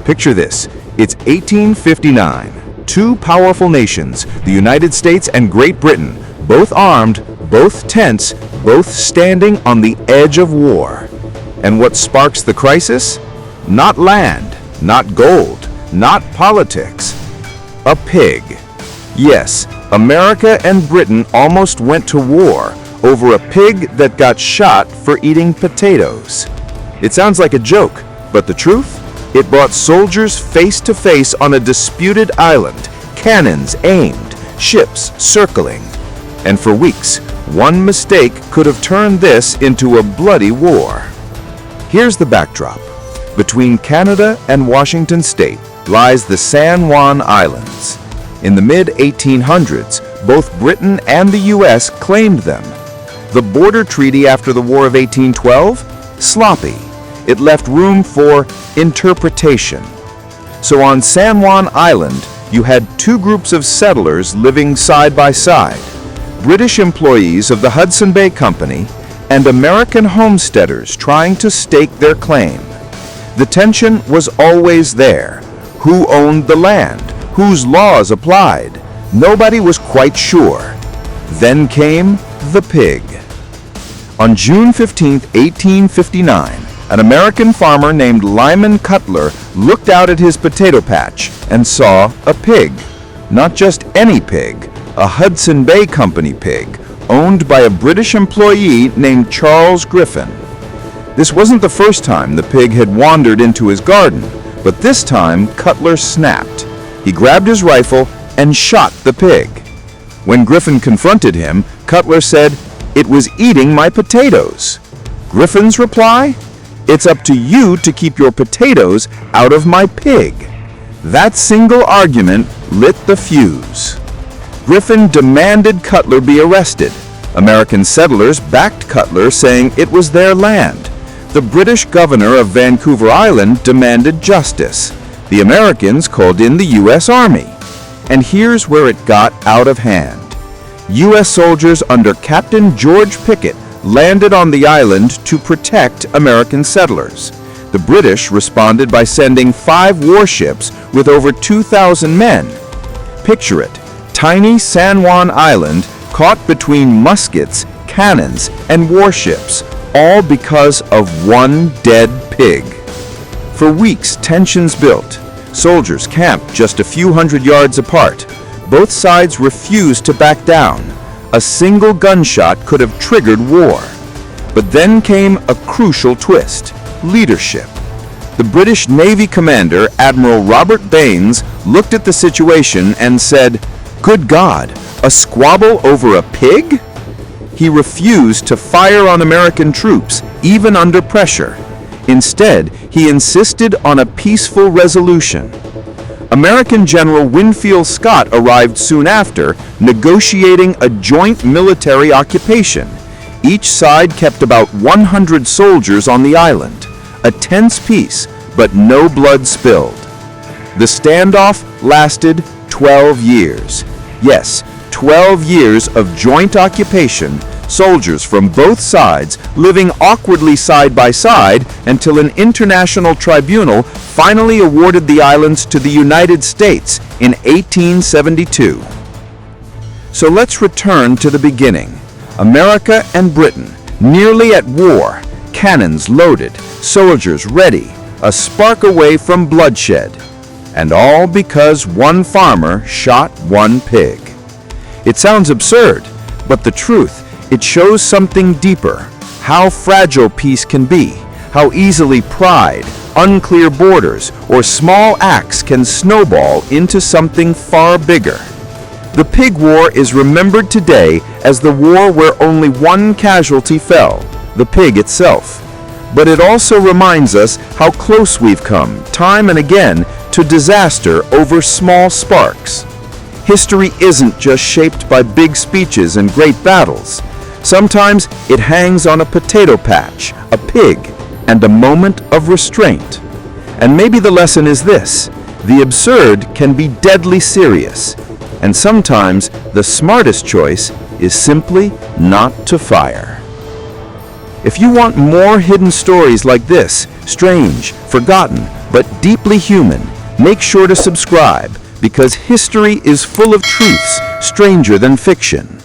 Picture this. It's 1859. Two powerful nations, the United States and Great Britain, both armed, both tense, both standing on the edge of war. And what sparks the crisis? Not land, not gold, not politics. A pig. Yes, America and Britain almost went to war over a pig that got shot for eating potatoes. It sounds like a joke, but the truth? It brought soldiers face to face on a disputed island, cannons aimed, ships circling. And for weeks, one mistake could have turned this into a bloody war. Here's the backdrop. Between Canada and Washington State lies the San Juan Islands. In the mid-1800s, both Britain and the U.S. claimed them. The border treaty after the War of 1812? Sloppy. It left room for interpretation. So on San Juan Island, you had two groups of settlers living side by side, British employees of the Hudson Bay Company and American homesteaders trying to stake their claim. The tension was always there. Who owned the land? Whose laws applied? Nobody was quite sure. Then came the pig. On June 15, 1859, an American farmer named Lyman Cutler looked out at his potato patch and saw a pig. Not just any pig, a Hudson Bay Company pig, owned by a British employee named Charles Griffin. This wasn't the first time the pig had wandered into his garden, but this time Cutler snapped. He grabbed his rifle and shot the pig. When Griffin confronted him, Cutler said, "It was eating my potatoes." Griffin's reply? "It's up to you to keep your potatoes out of my pig." That single argument lit the fuse. Griffin demanded Cutler be arrested. American settlers backed Cutler, saying it was their land. The British governor of Vancouver Island demanded justice. The Americans called in the U.S. Army. And here's where it got out of hand. U.S. soldiers under Captain George Pickett landed on the island to protect American settlers. The British responded by sending 5 warships with over 2,000 men. Picture it, tiny San Juan Island caught between muskets, cannons, and warships, all because of one dead pig. For weeks, tensions built. Soldiers camped just a few hundred yards apart. Both sides refused to back down. A single gunshot could have triggered war. But then came a crucial twist: leadership. The British Navy commander, Admiral Robert Baines, looked at the situation and said, "Good God, a squabble over a pig?" He refused to fire on American troops, even under pressure. Instead, he insisted on a peaceful resolution. American General Winfield Scott arrived soon after, negotiating a joint military occupation. Each side kept about 100 soldiers on the island. A tense peace, but no blood spilled. The standoff lasted 12 years. Yes, 12 years of joint occupation, soldiers from both sides living awkwardly side by side until an international tribunal finally awarded the islands to the United States in 1872. So let's return to the beginning. America and Britain, nearly at war, cannons loaded, soldiers ready, a spark away from bloodshed. And all because one farmer shot one pig. It sounds absurd, but the truth, it shows something deeper, how fragile peace can be, how easily pride, unclear borders, or small acts can snowball into something far bigger. The Pig War is remembered today as the war where only one casualty fell, the pig itself. But it also reminds us how close we've come, time and again, to disaster over small sparks. History isn't just shaped by big speeches and great battles. Sometimes it hangs on a potato patch, a pig, and a moment of restraint. And maybe the lesson is this: the absurd can be deadly serious, and sometimes the smartest choice is simply not to fire. If you want more hidden stories like this, Strange, forgotten, but deeply human. Make sure to subscribe, because history is full of truths stranger than fiction.